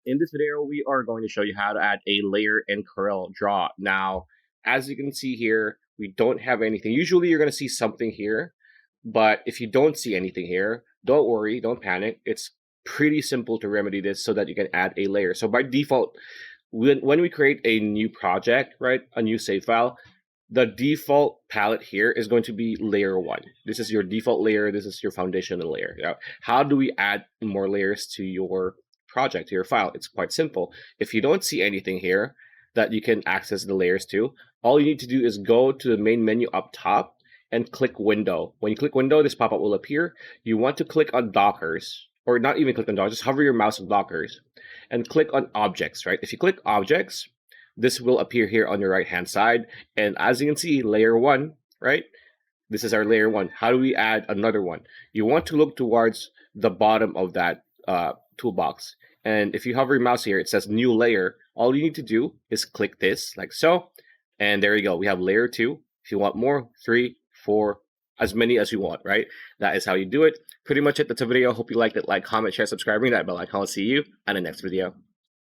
In this video, we are going to show you how to add a layer in CorelDRAW. Now, as you can see here, we don't have anything. Usually you're going to see something here, but if you don't see anything here, don't worry, don't panic. It's pretty simple to remedy this so that you can add a layer. So by default, when we create a new project, right, a new save file, the default palette here is going to be layer 1. This is your default layer. This is your foundational layer. Now, how do we add more layers to your project, to your file? It's quite simple. If you don't see anything here that you can access the layers to, all you need to do is go to the main menu up top and click Window. When you click Window, this pop-up will appear. You want to click on Dockers, or not even click on Dockers, just hover your mouse on Dockers and click on Objects, right? If you click Objects, this will appear here on your right-hand side. And as you can see, layer 1, right? This is our layer 1. How do we add another one? You want to look towards the bottom of that toolbox. And if you hover your mouse here, it says new layer. All you need to do is click this like so. And there you go. We have layer 2. If you want more, 3, 4, as many as you want, right? That is how you do it. Pretty much it. That's a video. Hope you liked it. Like, comment, share, subscribe, ring that bell icon. I'll see you on the next video.